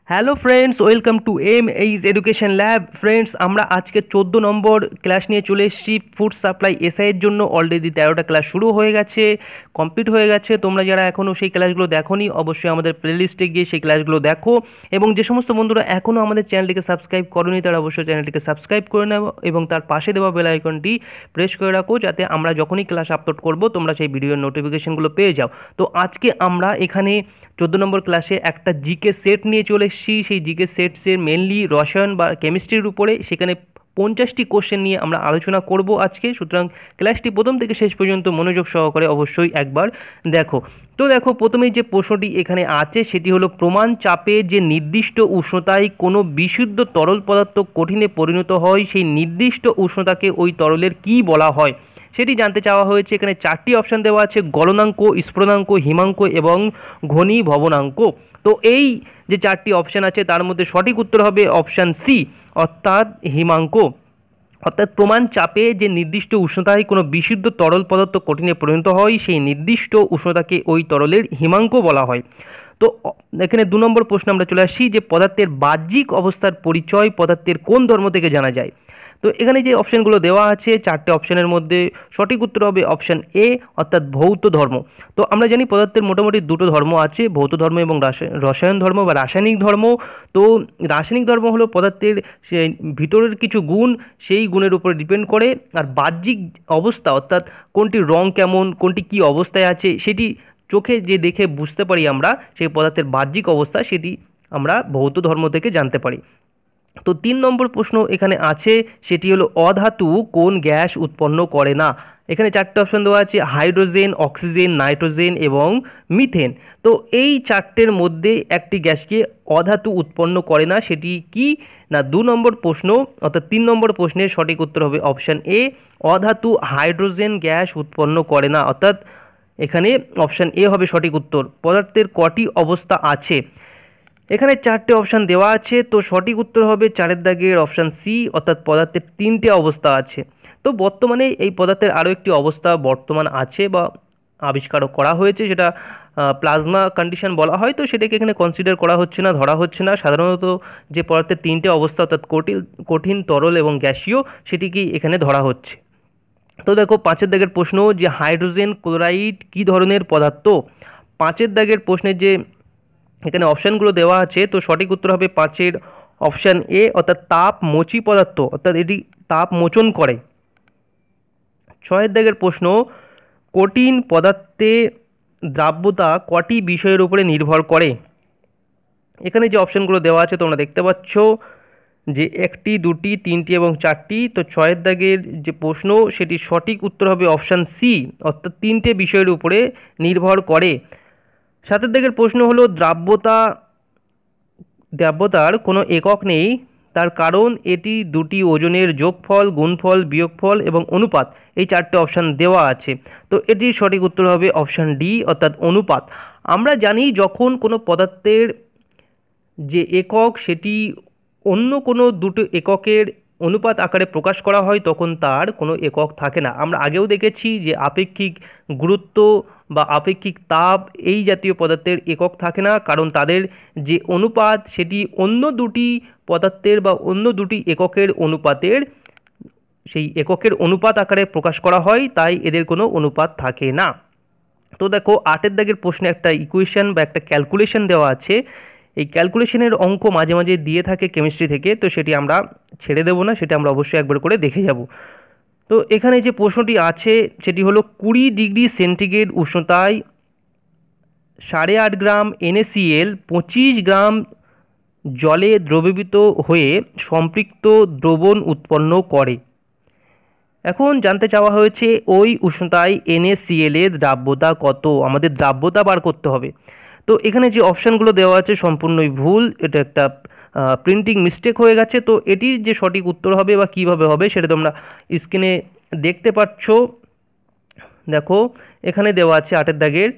Hello friends, welcome to H education lab. Friends, আমরা আজকে 14 নম্বর class নিয়ে চলে এসেছি। ফুড সাপ্লাই এসআইয়ের জন্য অলরেডি 13টা ক্লাস শুরু হয়ে গেছে, কমপ্লিট হয়ে গেছে। তোমরা যারা এখনও সেই ক্লাসগুলো দেখোনি, অবশ্যই আমাদের প্লেলিস্টে গিয়ে সেই ক্লাসগুলো দেখো। এবং যে সমস্ত বন্ধুরা এখনও আমাদের চ্যানেলটিকে সাবস্ক্রাইব করোনি, তারা অবশ্যই চ্যানেলটিকে সাবস্ক্রাইব করে নেব এবং তার পাশে দেওয়া বেল আইকনটি প্রেস করে রাখো, যাতে আমরা যখনই ক্লাস আপলোড করব তোমরা সেই ভিডিওর নোটিফিকেশনগুলো পেয়ে যাও। তো আজকে আমরা এখানে 14 নম্বর ক্লাসে একটা জিকে সেট নিয়ে চলে এসেছি। সেই জিকে সেটসের মেনলি রসায়ন বা কেমিস্ট্রির উপরে, সেখানে 50টি কোশ্চেন নিয়ে আমরা আলোচনা করব আজকে। সুতরাং ক্লাসটি প্রথম থেকে শেষ পর্যন্ত মনোযোগ সহকারে অবশ্যই একবার দেখো। তো দেখো, প্রথমেই যে প্রশ্নটি এখানে আছে সেটি হলো, প্রমাণ চাপে যে নির্দিষ্ট উষ্ণতায় কোনো বিশুদ্ধ তরল পদার্থ কঠিনে পরিণত হয়, সেই নির্দিষ্ট উষ্ণতাকে ওই তরলের কী বলা হয় সেটি জানতে চাওয়া হয়েছে। এখানে 4টি অপশান দেওয়া আছে: গলনাঙ্ক, স্ফুটনাঙ্ক, হিমাঙ্ক এবং ঘনীভবনাঙ্ক। তো এই যে 4টি অপশান আছে তার মধ্যে সঠিক উত্তর হবে অপশান সি, অর্থাৎ হিমাঙ্ক। অর্থাৎ প্রমাণ চাপে যে নির্দিষ্ট উষ্ণতায় কোনো বিশুদ্ধ তরল পদার্থ কঠিনে পরিণত হয়, সেই নির্দিষ্ট উষ্ণতাকে ওই তরলের হিমাঙ্ক বলা হয়। তো এখানে 2 নম্বর প্রশ্ন আমরা চলে আসি, যে পদার্থের বাহ্যিক অবস্থার পরিচয় পদার্থের কোন ধর্ম থেকে জানা যায়। তো এখানে যে অপশানগুলো দেওয়া আছে 4টে অপশানের মধ্যে সঠিক উত্তর হবে অপশান এ, অর্থাৎ ভৌত ধর্ম। তো আমরা জানি পদার্থের মোটামুটি দুটো ধর্ম আছে, ভৌত ধর্ম এবং রসায়ন ধর্ম বা রাসায়নিক ধর্ম। তো রাসায়নিক ধর্ম হলো পদার্থের সে ভিতরের কিছু গুণ, সেই গুণের উপরে ডিপেন্ড করে। আর বাহ্যিক অবস্থা, অর্থাৎ কোনটির রং কেমন, কোনটি কী অবস্থায় আছে, সেটি চোখে যে দেখে বুঝতে পারি আমরা, সেই পদার্থের বাহ্যিক অবস্থা, সেটি আমরা ভৌত ধর্ম থেকে জানতে পারি। তো 3 নম্বর প্রশ্ন এখানে আছে, সেটি হলো, অধাতু কোন গ্যাস উৎপন্ন করে না। এখানে 4টে অপশন দেওয়া আছে: হাইড্রোজেন, অক্সিজেন, নাইট্রোজেন এবং মিথেন। তো এই 4টের মধ্যে একটি গ্যাসকে অধাতু উৎপন্ন করে না, সেটি কি না 2 নম্বর প্রশ্ন, অর্থাৎ 3 নম্বর প্রশ্নের সঠিক উত্তর হবে অপশান এ, অধাতু হাইড্রোজেন গ্যাস উৎপন্ন করে না। অর্থাৎ এখানে অপশান এ হবে সঠিক উত্তর। পদার্থের কটি অবস্থা আছে, এখানে 4টে অপশান দেওয়া আছে। তো সঠিক উত্তর হবে 4এর দাগের অপশান সি, অর্থাৎ পদার্থের 3টে অবস্থা আছে। তো বর্তমানে এই পদার্থের আরও একটি অবস্থা বর্তমান আছে বা আবিষ্কার করা হয়েছে, যেটা প্লাজমা কন্ডিশন বলা হয়। তো সেটাকে এখানে কনসিডার করা হচ্ছে না, ধরা হচ্ছে না। সাধারণত যে পদার্থের 3টে অবস্থা, অর্থাৎ কঠিন, তরল এবং গ্যাসীয়, সেটিকেই এখানে ধরা হচ্ছে। তো দেখো 5এর দাগের প্রশ্ন, যে হাইড্রোজেন ক্লোরাইড কী ধরনের পদার্থ। 5এর দাগের প্রশ্নের যে এখানে অপশানগুলো দেওয়া আছে, তো সঠিক উত্তর হবে 5এর অপশান এ, অর্থাৎ তাপ মোচী পদার্থ, অর্থাৎ এটি তাপ মোচন করে। 6এর দাগের প্রশ্ন, কঠিন পদার্থে দ্রাব্যতা কটি বিষয়ের উপরে নির্ভর করে। এখানে যে অপশানগুলো দেওয়া আছে তোমরা দেখতে পাচ্ছ, যে 1টি, 2টি, 3টি এবং 4টি। তো 6এর দাগের যে প্রশ্ন, সেটি সঠিক উত্তর হবে অপশান সি, অর্থাৎ 3টে বিষয়ের উপরে নির্ভর করে। 7এর দাগের প্রশ্ন হলো, দ্রাব্যতার কোনো একক নেই, তার কারণ এটি 2টি ওজনের যোগফল, গুণফল, বিয়োগফল এবং অনুপাত, এই 4টে অপশান দেওয়া আছে। তো এটির সঠিক উত্তর হবে অপশান ডি, অর্থাৎ অনুপাত। আমরা জানি যখন কোনো পদার্থের যে একক সেটি অন্য কোনো দুটো এককের অনুপাত আকারে প্রকাশ করা হয়, তখন তার কোনো একক থাকে না। আমরা আগেও দেখেছি যে আপেক্ষিক গুরুত্ব বা আপেক্ষিক তাপ, এই জাতীয় পদার্থের একক থাকে না, কারণ তাদের যে অনুপাত সেটি অন্য দুটি পদার্থের বা অন্য দুটি এককের অনুপাতের, সেই এককের অনুপাত আকারে প্রকাশ করা হয়, তাই এদের কোনো অনুপাত থাকে না। তো দেখো 8এর দাগের প্রশ্নে একটা ইকুয়েশন বা একটা ক্যালকুলেশন দেওয়া আছে। এই ক্যালকুলেশনের অঙ্ক মাঝে মাঝে দিয়ে থাকে কেমিস্ট্রি থেকে, তো সেটি আমরা ছেড়ে দেবো না, সেটা আমরা অবশ্যই একবার করে দেখে যাব। তো এখানে যে প্রশ্নটি আছে সেটি হলো, 20 ডিগ্রি সেন্টিগ্রেড উষ্ণতায় 8.5 গ্রাম NaCl 25 গ্রাম জলে দ্রবীভূত হয়ে সম্পৃক্ত দ্রবণ উৎপন্ন করে। এখন জানতে চাওয়া হয়েছে ওই উষ্ণতায় NaCl এর দ্রাব্যতা কত, আমাদের দ্রাব্যতা বার করতে হবে। তো এখানে যে অপশানগুলো দেওয়া আছে সম্পূর্ণই ভুল, এটা একটা প্রিন্টিং মিস্টেক হয়ে গেছে। তো এটির যে সঠিক উত্তর হবে বা কীভাবে হবে সেটা তোমরা স্ক্রিনে দেখতে পাচ্ছ। দেখো এখানে দেওয়া আছে 8এর দাগের,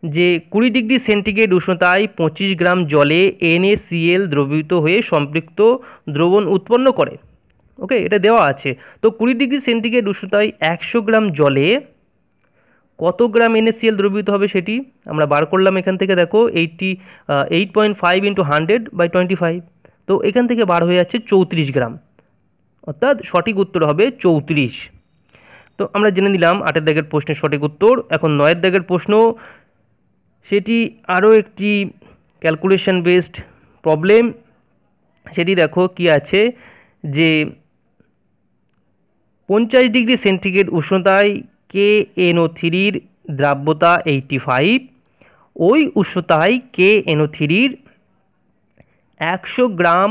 যে 20 ডিগ্রি সেন্টিগ্রেড উষ্ণতায় 25 গ্রাম জলে NaCl দ্রবীভূত হয়ে সম্পৃক্ত দ্রবণ উৎপন্ন করে। ওকে, এটা দেওয়া আছে। তো 20 ডিগ্রি সেন্টিগ্রেড উষ্ণতায় 100 গ্রাম জলে কত গ্রাম NaCl দ্রবীভূত হবে সেটি আমরা বার করলাম এখান থেকে। দেখো 8.5 ইন্টু 100/25, তো এখান থেকে বার হয়ে যাচ্ছে 34 গ্রাম, অর্থাৎ সঠিক উত্তর হবে 34। তো আমরা জেনে নিলাম 8 দাগের প্রশ্নের সঠিক উত্তর। এখন 9 দাগের প্রশ্ন, সেটি আরও একটি ক্যালকুলেশন বেসড প্রবলেম। সেটি দেখো কি আছে, যে 50 ডিগ্রি সেন্টিগ্রেড উষ্ণতায় KNO3-র দ্রাব্যতা 85, ওই উষ্ণতায় KNO3-র 100 গ্রাম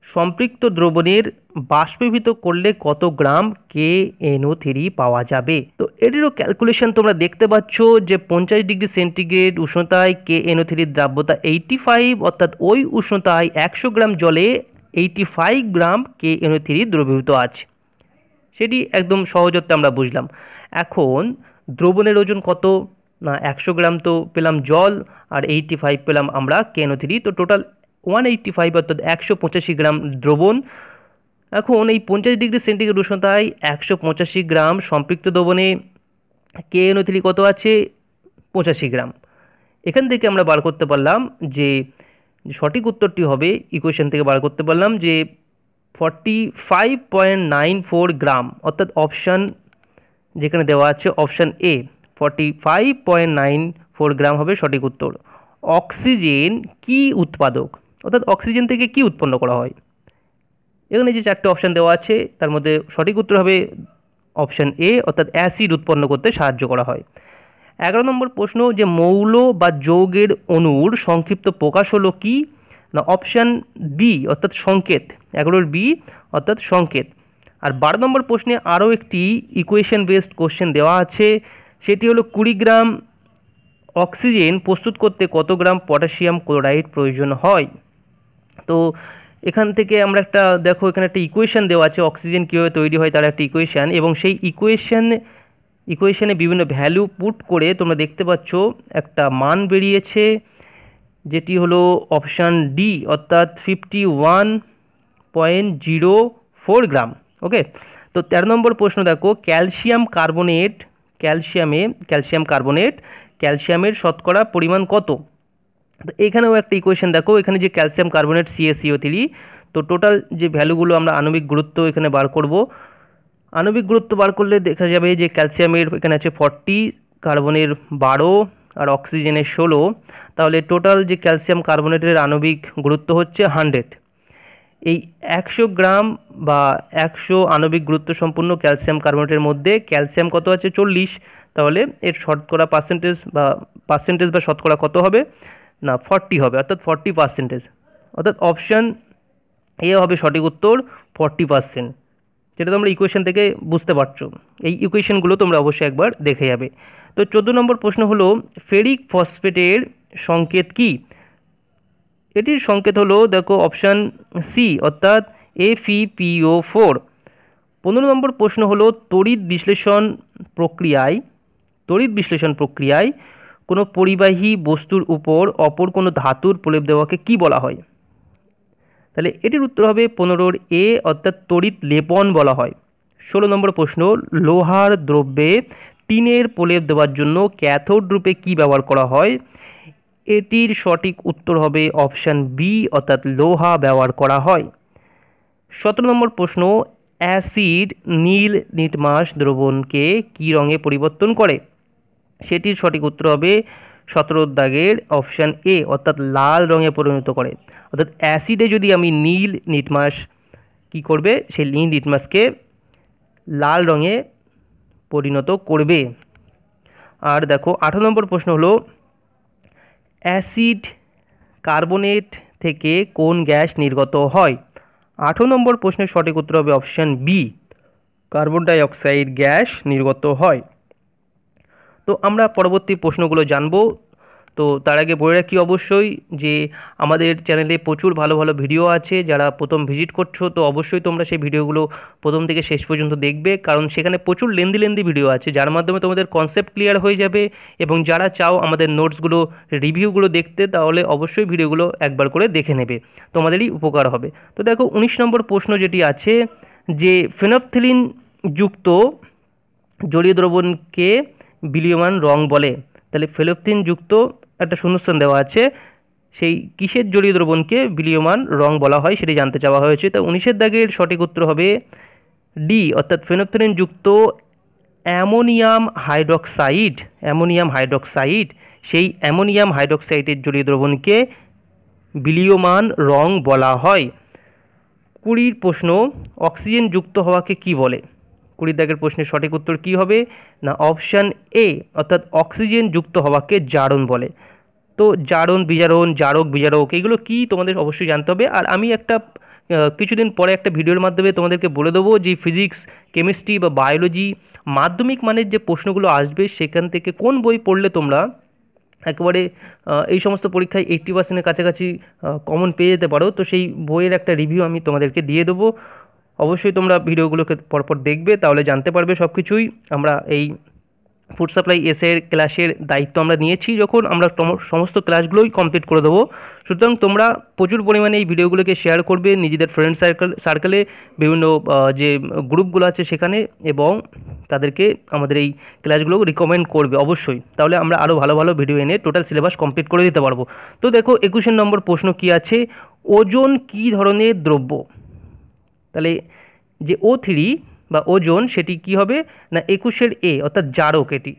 সম্পৃক্ত দ্রবণের বাষ্পীভূত করলে কত গ্রাম KNO3 পাওয়া যাবে। তো এটিরও ক্যালকুলেশন তোমরা দেখতে পাচ্ছ যে 50 ডিগ্রি সেন্টিগ্রেড উষ্ণতায় KNO3-র দ্রাব্যতা 85, অর্থাৎ ওই উষ্ণতায় 100 গ্রাম জলে 85 গ্রাম KNO3 দ্রবীভূত আছে। সেটি একদম সহজতে আমরা বুঝলাম। এখন দ্রবণের ওজন কত না, 100 গ্রাম তো পেলাম জল, আর 85 পেলাম আমরা KNO3, তো টোটাল 185 অর্থাৎ 185 গ্রাম দ্রবণ। এখন এই 50 ডিগ্রি সেন্টিগ্রেড উষ্ণতায় 185 গ্রাম সম্পৃক্ত দ্রবণে KNO3 কত আছে, 85 গ্রাম। এখান থেকে আমরা বার করতে পারলাম যে সঠিক উত্তরটি হবে, ইকুয়েশন থেকে বার করতে পারলাম যে 45.94 গ্রাম, অর্থাৎ অপশান যেখানে দেওয়া আছে অপশান A 45.94 গ্রাম হবে সঠিক উত্তর। অক্সিজেন কি উৎপাদক, অর্থাৎ অক্সিজেন থেকে কি উৎপন্ন করা হয়? এখানে যে 4টে অপশান দেওয়া আছে তার মধ্যে সঠিক উত্তর হবে অপশান A, অর্থাৎ অ্যাসিড উৎপন্ন করতে সাহায্য করা হয়। 11 নম্বর প্রশ্ন, যে মৌল বা যৌগের অণুর সংক্ষিপ্ত প্রকাশ হলো কি না, অপশান বি অর্থাৎ সংকেত। 11 বি অর্থাৎ সংকেত। আর 12 নম্বর প্রশ্নে আরও একটি ইকুয়েশন বেসড কোশ্চেন দেওয়া আছে, সেটি হলো 20 গ্রাম অক্সিজেন প্রস্তুত করতে কত গ্রাম পটাশিয়াম ক্লোরাইড প্রয়োজন হয়। তো এখান থেকে আমরা একটা দেখো এখানে একটা ইকুয়েশন দেওয়া আছে, অক্সিজেন কীভাবে তৈরি হয় তার একটা ইকুয়েশান, এবং সেই ইকুয়েশনে বিভিন্ন ভ্যালু পুট করে তোমরা দেখতে পাচ্ছ একটা মান বেরিয়েছে, যেটি হলো অপশান ডি অর্থাৎ 51.04 গ্রাম। ওকে, তো 13 নম্বর প্রশ্ন দেখো, ক্যালসিয়াম কার্বনেটের শতকরা পরিমাণ কত? তো এখানেও একটা ইকুয়েশন দেখো, এখানে যে ক্যালসিয়াম কার্বনেট CaCO3, তো টোটাল যে ভ্যালুগুলো আমরা আণবিক গুরুত্ব এখানে বার করব। আণবিক গুরুত্ব বার করলে দেখা যাবে যে ক্যালসিয়ামের এখানে আছে 40, কার্বনের 12 আর অক্সিজেনের 16, তাহলে টোটাল যে ক্যালসিয়াম কার্বনেটের আণবিক গুরুত্ব হচ্ছে 100। এই 100 গ্রাম বা 100 আণবিক গুরুত্ব সম্পূর্ণ ক্যালসিয়াম কার্বনেটের মধ্যে ক্যালসিয়াম কত আছে 40, তাহলে এর শতকরা পার্সেন্টেজ বা শতকরা কত হবে না 40 হবে, অর্থাৎ 40%, অর্থাৎ অপশান এ হবে সঠিক উত্তর 40%, যেটা তোমরা ইকুয়েশন থেকে বুঝতে পারছো। এই ইকুয়েশনগুলো তোমরা অবশ্যই একবার দেখে যাবে। তো 14 নম্বর প্রশ্ন হলো, ফেরিক ফসফেটের সংকেত কি? এটির সংকেত হলো দেখো অপশান সি অর্থাৎ FePO4। 15 নম্বর প্রশ্ন হলো, তড়িৎ বিশ্লেষণ প্রক্রিয়ায় কোনো পরিবাহী বস্তুর উপর অপর কোনো ধাতুর প্রলেপ দেওয়াকে কি বলা হয়? তাহলে এটির উত্তর হবে 15 A অর্থাৎ তড়িৎ লেপন বলা হয়। 16 নম্বর প্রশ্ন, লোহার দ্রব্যে টিনের প্রলেপ দেওয়ার জন্য ক্যাথোড রূপে কি ব্যবহার করা হয়? এটির সঠিক উত্তর হবে অপশান বি অর্থাৎ লোহা ব্যবহার করা হয়। 17 নম্বর প্রশ্ন, অ্যাসিড নীল লিটমাস দ্রবণকে কি রঙে পরিবর্তন করে? সেটির সঠিক উত্তর হবে 17 দাগের অপশান এ অর্থাৎ লাল রঙে পরিণত করে। অর্থাৎ অ্যাসিডে যদি আমি নীল লিটমাস কি করবে, সেই নীল লিটমাসকে লাল রঙে পরিণত করবে। আর দেখো 18 নম্বর প্রশ্ন হলো, অ্যাসিড কার্বনেট থেকে কোন গ্যাস নির্গত হয়? 18 নম্বর প্রশ্নের সঠিক উত্তর হবে option B, carbon die oxide gas নির্গত হয়। তো আমরা পরবর্তী প্রশ্নগুলো জানবো। তো তার আগে বলে রাখি অবশ্যই যে আমাদের চ্যানেলে প্রচুর ভালো ভালো ভিডিও আছে, যারা প্রথম ভিজিট করছো তো অবশ্যই তোমরা সেই ভিডিওগুলো প্রথম থেকে শেষ পর্যন্ত দেখবে, কারণ সেখানে প্রচুর লেন্দি ভিডিও আছে যার মাধ্যমে তোমাদের কনসেপ্ট ক্লিয়ার হয়ে যাবে। এবং যারা চাও আমাদের নোটসগুলো রিভিউগুলো দেখতে, তাহলে অবশ্যই ভিডিওগুলো একবার করে দেখে নেবে, তোমাদেরই উপকার হবে। তো দেখো 19 নম্বর প্রশ্ন যেটি আছে, যে ফেনফথেলিন যুক্ত জলীয় দ্রবণকে বিলীয়মান রং বলে? তাহলে ফেলোকথিন যুক্ত একটা শূন্যস্থান দেওয়া আছে, সেই কিসের জলীয় দ্রবণকে বিলীয়মান রং বলা হয় সেটি জানতে চাওয়া হয়েছে। তো 19-এর দাগের সঠিক উত্তর হবে ডি, অর্থাৎ ফেনোকথিলিন যুক্ত অ্যামোনিয়াম হাইড্রক্সাইড। অ্যামোনিয়াম হাইড্রক্সাইড, সেই অ্যামোনিয়াম হাইড্রক্সাইডের জলীয় দ্রবণকে বিলীয়মান রং বলা হয়। 20 প্রশ্ন, অক্সিজেন যুক্ত হওয়াকে কি বলে? 20 দাগের প্রশ্নের সঠিক উত্তর কি হবে? না অপশান এ, অর্থাৎ অক্সিজেন যুক্ত হওয়াকে জারণ বলে। তো জারণ, বিজারণ, জারক, বিজারক এগুলো কি তোমাদের অবশ্যই জানতে হবে। আর আমি একটা কিছুদিন পরে একটা ভিডিওর মাধ্যমে তোমাদেরকে বলে দেবো যে ফিজিক্স, কেমিস্ট্রি বা বায়োলজি মাধ্যমিক মানের যে প্রশ্নগুলো আসবে সেখান থেকে কোন বই পড়লে তোমরা একেবারে এই সমস্ত পরীক্ষায় 80%-এর কাছাকাছি কমন পেয়ে যেতে পারো। তো সেই বইয়ের একটা রিভিউ আমি তোমাদেরকে দিয়ে দেবো। অবশ্যই তোমরা ভিডিওগুলোকে পরপর দেখবে, তাহলে জানতে পারবে সব কিছুই। আমরা এই ফুড সাপ্লাই এসের ক্লাসের দায়িত্ব আমরা নিয়েছি যখন, আমরা সমস্ত ক্লাসগুলোই কমপ্লিট করে দেবো। সুতরাং তোমরা প্রচুর পরিমাণে এই ভিডিওগুলোকে শেয়ার করবে নিজেদের ফ্রেন্ড সার্কেলে, বিভিন্ন যে গ্রুপগুলো আছে সেখানে, এবং তাদেরকে আমাদের এই ক্লাসগুলো রিকমেন্ড করবে অবশ্যই। তাহলে আমরা আরও ভালো ভালো ভিডিও এনে টোটাল সিলেবাস কমপ্লিট করে দিতে পারবো। তো দেখো 21 নম্বর প্রশ্ন কি আছে, ওজোন কী ধরনের দ্রব্য? তাহলে যে O3 বা ওজোন সেটি কি হবে? না 21-এর এ, অর্থাৎ জারক এটি।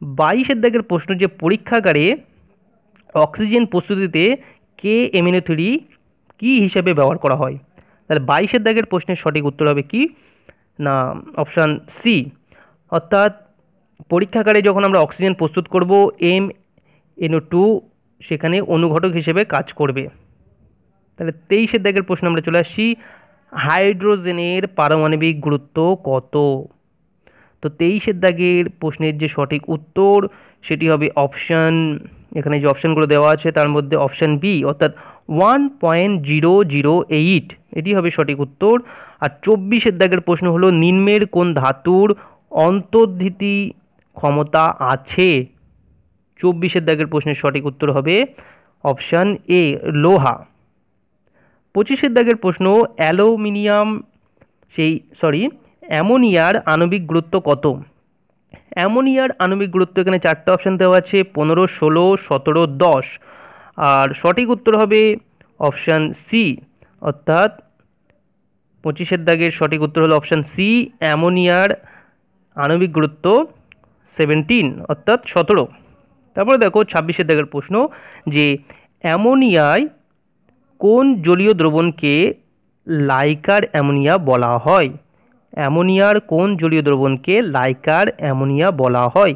22-এর দাগের প্রশ্ন, যে পরীক্ষাগারে অক্সিজেন প্রস্তুতিতে KMnO3 কি হিসাবে ব্যবহার করা হয়? তাহলে 22-এর দাগের প্রশ্নের সঠিক উত্তর হবে কি? না অপশান সি, অর্থাৎ পরীক্ষাগারে যখন আমরা অক্সিজেন প্রস্তুত করব MnO2 সেখানে অনুঘটক হিসেবে কাজ করবে। তাহলে 23-এর দাগের প্রশ্ন আমরা চলে আসছি, হাইড্রোজেনের পারমাণবিক গুরুত্ব কত? তো 23-এর দাগের প্রশ্নের যে সঠিক উত্তর সেটি হবে অপশান, এখানে যে অপশানগুলো দেওয়া আছে তার মধ্যে অপশান বি, অর্থাৎ 1.008, এটি হবে সঠিক উত্তর। আর 24-এর দাগের প্রশ্ন হলো, নিম্নের কোন ধাতুর অন্তর্ধিতি ক্ষমতা আছে? 24-এর দাগের প্রশ্নের সঠিক উত্তর হবে অপশান এ, লোহা। 25-এর দাগের প্রশ্ন, অ্যামোনিয়ার আণবিক গুরুত্ব কত? অ্যামোনিয়ার আণবিক গুরুত্ব এখানে 4টে অপশান দেওয়া আছে, 15, 16, 17, 10। আর সঠিক উত্তর হবে অপশান সি, অর্থাৎ 25-এর দাগের সঠিক উত্তর হলো অপশান সি, অ্যামোনিয়ার আণবিক গুরুত্ব 17, অর্থাৎ 17। তারপরে দেখো 26-এর দাগের প্রশ্ন, যে অ্যামোনিয়ায় কোন জলীয় দ্রবণকে লাইকার অ্যামোনিয়া বলা হয়? অ্যামোনিয়ার কোন জলীয় দ্রবণকে লাইকার অ্যামোনিয়া বলা হয়?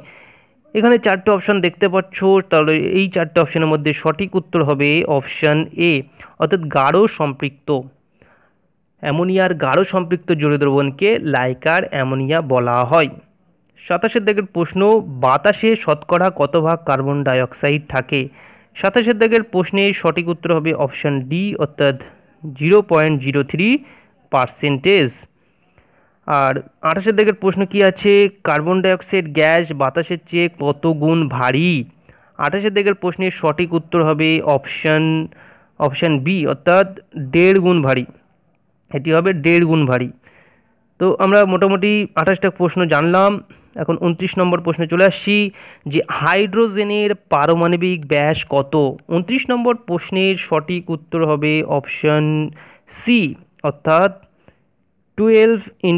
এখানে 4টে অপশান দেখতে পাচ্ছ, তাহলে এই 4টে অপশানের মধ্যে সঠিক উত্তর হবে অপশান এ, অর্থাৎ গাঢ় সম্পৃক্ত। অ্যামোনিয়ার গাঢ় সম্পৃক্ত জলীয় দ্রবণকে লাইকার অ্যামোনিয়া বলা হয়। 27-এর দাগের প্রশ্ন, বাতাসে শতকরা কত ভাগ কার্বন ডাইঅক্সাইড থাকে? 27-এর দাগের প্রশ্নের সঠিক উত্তর হবে অপশান ডি, অর্থাৎ 0.03%। আর 28-এর দাগের প্রশ্ন কি আছে, কার্বন ডাইঅক্সাইড গ্যাস বাতাসের চেয়ে কত গুণ ভারী? 28-এর দাগের প্রশ্নের সঠিক উত্তর হবে অপশান বি, অর্থাৎ 1.5 গুণ ভারী। এটি হবে 1.5 গুণ ভারী। তো আমরা মোটামুটি 28টা প্রশ্ন জানলাম। এখন 29 নম্বর প্রশ্নে চলে আসছি, যে হাইড্রোজেনের পারমাণবিক ব্যাস কত? 29 নম্বর প্রশ্নের সঠিক উত্তর হবে অপশান সি, অর্থাৎ 12 ×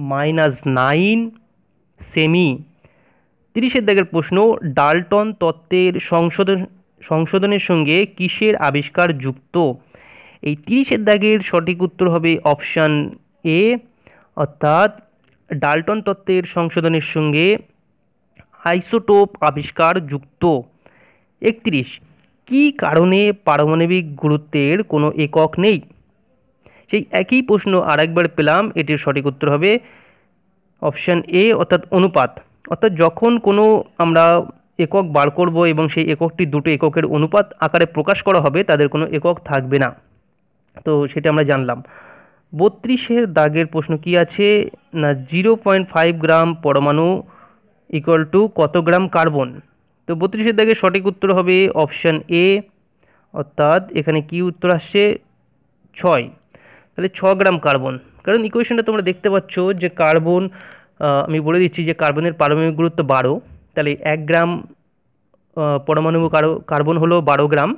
10⁻⁹ সেমি। 30-এর দাগের প্রশ্ন, ডাল্টন তত্ত্বের সংশোধনের সঙ্গে কিসের আবিষ্কার যুক্ত? এই 30-এর দাগের সঠিক উত্তর হবে অপশান এ, অর্থাৎ ডাল্টন তত্ত্বের সংশোধনের সঙ্গে আইসোটোপ আবিষ্কার যুক্ত। 31, কি কারণে পারমাণবিক গুরুত্বের কোনো একক নেই? সেই একই প্রশ্ন আরেকবার পেলাম, এটির সঠিক উত্তর হবে অপশান এ, অর্থাৎ অনুপাত। অর্থাৎ যখন কোনো আমরা একক বার করব এবং সেই এককটি দুটো এককের অনুপাত আকারে প্রকাশ করা হবে, তাদের কোনো একক থাকবে না। তো সেটা আমরা জানলাম। 32-এর দাগের প্রশ্ন কি আছে, না 0.5 গ্রাম পরমাণু ইকুয়াল টু কত গ্রাম কার্বন? তো 32-এর দাগের সঠিক উত্তর হবে অপশান এ, অর্থাৎ এখানে কি উত্তর আসছে 6। তাহলে 6 গ্রাম কার্বন, কারণ ইকুয়েশনটা তোমরা দেখতে পাচ্ছ যে কার্বন আমি বলে দিচ্ছি যে কার্বনের পারমাণবিক গুরুত্ব 12, তাহলে 1 গ্রাম পরমাণু কার্বন হলো 12 গ্রাম।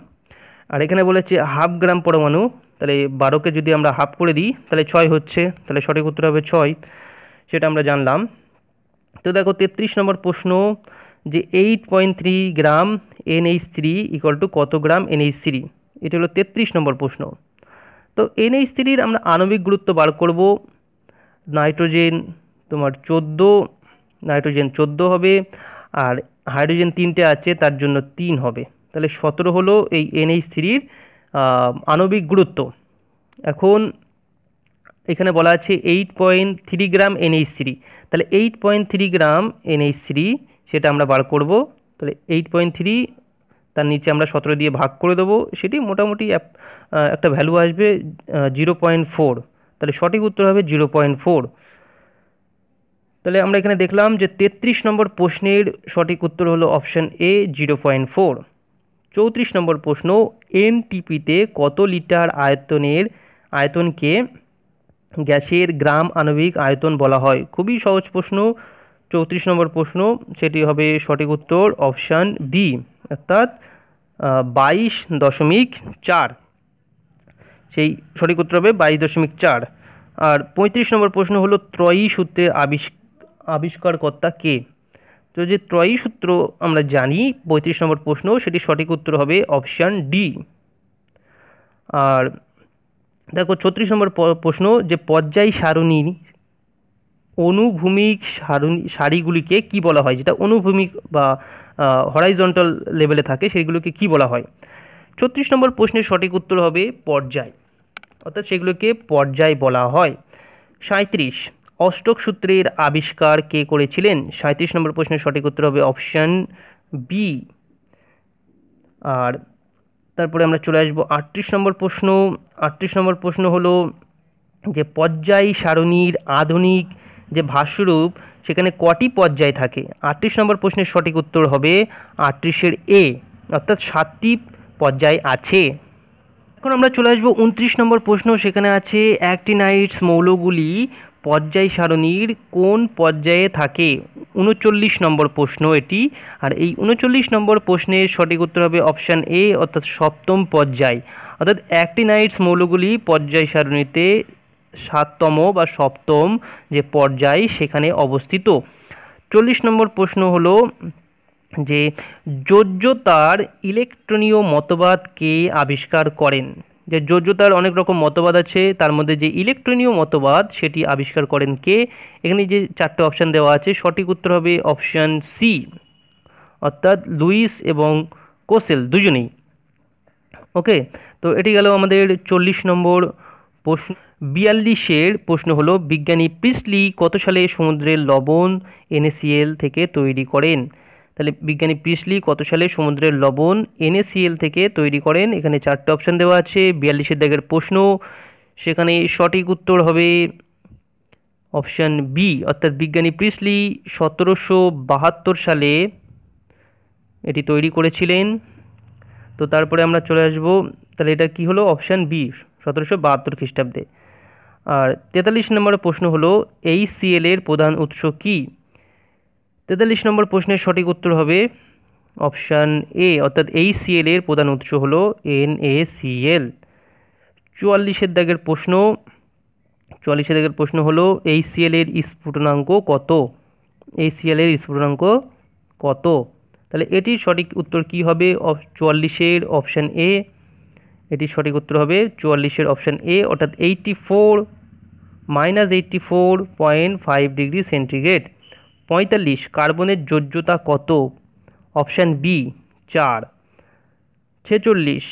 আর এখানে বলেছে হাফ গ্রাম পরমাণু, তাহলে 12কে যদি আমরা হাফ করে দিই তাহলে 6 হচ্ছে, তাহলে সঠিক উত্তর হবে 6, সেটা আমরা জানলাম। তো দেখো 33 নম্বর প্রশ্ন, যে 8.3 গ্রাম NH3 ইকুয়াল টু কত গ্রাম NH3, এটা হলো 33 নম্বর প্রশ্ন। তো NH3-র আমরা আণবিক গুরুত্ব বার করব। নাইট্রোজেন তোমার 14, নাইট্রোজেন 14 হবে, আর হাইড্রোজেন 3টে আছে তার জন্য 3 হবে, তাহলে 17 হলো এই NH3-র আণবিক গুরুত্ব। এখন এখানে বলা আছে 8.3 গ্রাম NH3, তাহলে 8.3 গ্রাম NH3 সেটা আমরা বার করব। তাহলে 8.3 তার নিচে আমরা 17 দিয়ে ভাগ করে দেবো, সেটি মোটামুটি একটা ভ্যালু আসবে 0.4, তাহলে সঠিক উত্তর হবে 0.4। তাহলে আমরা এখানে দেখলাম যে 33 নম্বর প্রশ্নের সঠিক উত্তর হলো অপশান এ 0.4। 34 নম্বর প্রশ্ন, এনটিপিতে কত লিটার আয়তনকে গ্যাসের গ্রাম আণবিক আয়তন বলা হয়? খুবই সহজ প্রশ্ন, 34 নম্বর প্রশ্ন, সেটি হবে সঠিক উত্তর অপশান বি, অর্থাৎ 22.4, সেই সঠিক উত্তর হবে 22.4। আর 35 নম্বর প্রশ্ন হলো ত্রয়ী সূত্রের আবিষ্কারকর্তা কে? তো যে ত্রয়ী সূত্র আমরা জানি, 35 নম্বর প্রশ্ন, সেটি সঠিক উত্তর হবে অপশান ডি। আর দেখো 36 নম্বর প্রশ্ন, যে পর্যায় সারণীর অনুভূমিক সারিগুলিকে কি বলা হয়? যেটা অনুভূমিক বা হরাইজন্টাল লেভেলে থাকে সেগুলোকে কি বলা হয়? 36 নম্বর প্রশ্নের সঠিক উত্তর হবে পর্যায়, অর্থাৎ সেগুলোকে পর্যায় বলা হয়। 37, অষ্টক সূত্রের আবিষ্কার কে করেছিলেন? 37 নম্বর প্রশ্নের সঠিক উত্তর হবে অপশান বি। আর তারপরে আমরা চলে আসবো 38 নম্বর প্রশ্ন। 38 নম্বর প্রশ্ন হলো যে পর্যায় সারণীর আধুনিক যে ভাষ্যরূপ সেখানে কটি পর্যায় থাকে? 38 নম্বর প্রশ্নের সঠিক উত্তর হবে 38-এর এ, অর্থাৎ 7টি পর্যায় আছে। এখন আমরা চলে আসবো 29 নম্বর প্রশ্ন, সেখানে আছে অ্যাক্টিনাইডস মৌলগুলি পর্যায় সারণীর কোন পর্যায়ে থাকে? 39 নম্বর প্রশ্ন এটি। আর এই 39 নম্বর প্রশ্নের সঠিক উত্তর হবে অপশান এ, অর্থাৎ 7ম পর্যায়, অর্থাৎ অ্যাক্টিনাইডস মৌলগুলি পর্যায় সারণীতে 7তম বা 7ম যে পর্যায় সেখানে অবস্থিত। 40 নম্বর প্রশ্ন হলো যে যোজ্যতার ইলেকট্রনীয় মতবাদ কে আবিষ্কার করেন? যে যোজ্যতার অনেক রকম মতবাদ আছে, তার মধ্যে যে ইলেকট্রনীয় মতবাদ সেটি আবিষ্কার করেন কে? এখানে যে 4টে অপশান দেওয়া আছে, সঠিক উত্তর হবে অপশান সি, অর্থাৎ লুইস এবং কোসেল দুজনেই। ওকে, তো এটি গেল আমাদের 40 নম্বর প্রশ্ন। 42-এর প্রশ্ন হলো বিজ্ঞানী প্রিস্টলি কত সালে সমুদ্রের লবণ NaCl থেকে তৈরি করেন? তাহলে বিজ্ঞানী প্রিস্টলি কত সালে সমুদ্রের লবণ NaCl থেকে তৈরি করেন? এখানে 4টে অপশান দেওয়া আছে। 42-এর দাগের প্রশ্ন, সেখানে সঠিক উত্তর হবে অপশান বি, অর্থাৎ বিজ্ঞানী প্রিস্টলি 1772 সালে এটি তৈরি করেছিলেন। তো তারপরে আমরা চলে আসবো, তাহলে এটা কি হলো? অপশান বি, 1772 খ্রিস্টাব্দে। আর 43 নম্বরের প্রশ্ন হলো HCl এর প্রধান উৎস কি? 43 নম্বর প্রশ্নের সঠিক উত্তর হবে অপশান এ, অর্থাৎ HCl এর প্রধান উৎস হলো NaCl। 44-এর দাগের প্রশ্ন, 44-এর দাগের প্রশ্ন হলো HCl এর স্ফুটনাঙ্ক কত? HCl এর স্ফুটনাঙ্ক কত? তাহলে এটির সঠিক উত্তর কি হবে? 44-এর অপশান এ, এটির সঠিক উত্তর হবে 44-এর অপশান এ, অর্থাৎ 84 - 84.5 ডিগ্রি সেন্টিগ্রেড। 45, কার্বনের যোজ্যতা কত? Option B 4। 46,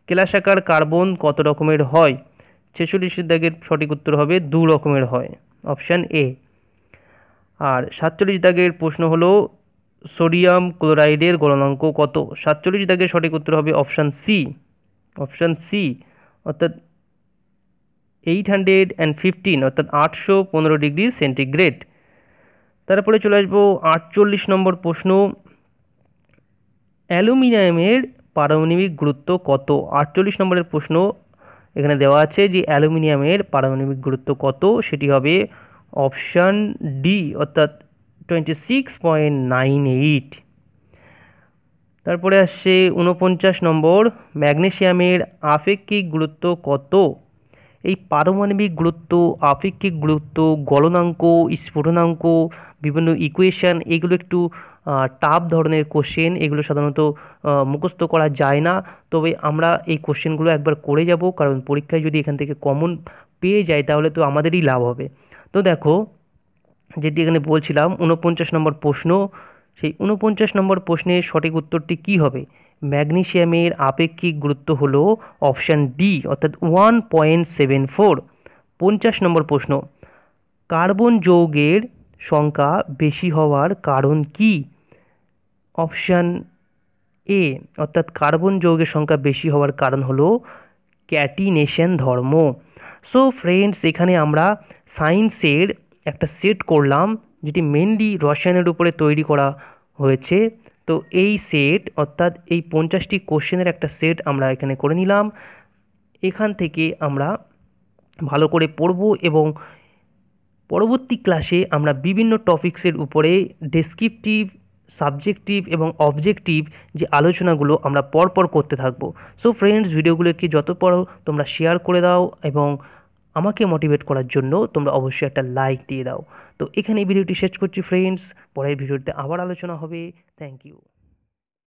কেলাসাকার কার্বন কত রকমের হয়? 46-এর দাগের সঠিক উত্তর হবে 2 রকমের হয়, অপশান এ। আর 47 দাগের প্রশ্ন হলো সোডিয়াম ক্লোরাইডের গলনাঙ্ক কত? 47 দাগের সঠিক উত্তর হবে অপশান সি, অপশান সি, অর্থাৎ 815, অর্থাৎ 815 ডিগ্রি সেন্টিগ্রেড। তারপরে চলে আসবো 48 নম্বর প্রশ্ন, অ্যালুমিনিয়ামের পারমাণবিক গুরুত্ব কত? 48 নম্বরের প্রশ্ন এখানে দেওয়া আছে যে অ্যালুমিনিয়ামের পারমাণবিক গুরুত্ব কত? সেটি হবে অপশান ডি অর্থাৎ 26.98। তারপরে আসছে 49 নম্বর, ম্যাগনেসিয়ামের আপেক্ষিক গুরুত্ব কত? এই পারমাণবিক গুরুত্ব, আপেক্ষিক গুরুত্ব, গলনাঙ্ক, স্ফুটনাঙ্ক, বিভিন্ন ইকুয়েশন, এগুলো একটু টাফ ধরনের কোশ্চেন, এগুলো সাধারণত মুখস্থ করা যায় না। তবে আমরা এই কোশ্চেনগুলো একবার করে যাব, কারণ পরীক্ষায় যদি এখান থেকে কমন পেয়ে যায় তাহলে তো আমাদেরই লাভ হবে। তো দেখো, যেটি এখানে বলছিলাম 49 নম্বর প্রশ্ন, সেই 49 নম্বর প্রশ্নের সঠিক উত্তরটি কী হবে? ম্যাগনেসিয়ামের আপেক্ষিক গুরুত্ব হলো অপশান ডি অর্থাৎ 1.74। 50 নম্বর প্রশ্ন, কার্বন যৌগের সংখ্যা বেশি হওয়ার কারণ কি? অপশান এ অর্থাৎ কার্বন যৌগের সংখ্যা বেশি হওয়ার কারণ হলো ক্যাটিনেশন ধর্ম। সো ফ্রেন্ডস, এখানে আমরা সায়েন্সের একটা সেট করলাম, যেটি মেনলি রসায়নের উপরে তৈরি করা হয়েছে। তো এই সেট অর্থাৎ এই 50টি কোশ্চেনের একটা সেট আমরা এখানে করে নিলাম। এখান থেকে আমরা ভালো করে পড়ব এবং পরবর্তী ক্লাসে আমরা বিভিন্ন টপিকসের উপরে ডেসক্রিপটিভ, সাবজেক্টিভ এবং অবজেক্টিভ যে আলোচনাগুলো আমরা পরপর করতে থাকবো। সো ফ্রেন্ডস, ভিডিওগুলোকে যত পারো তোমরা শেয়ার করে দাও এবং আমাকে মোটিভেট করার জন্য তোমরা অবশ্যই একটা লাইক দিয়ে দাও। তো এখানে এই ভিডিওটি শেষ করছি ফ্রেন্ডস, পরের ভিডিওতে আবার আলোচনা হবে। Thank you.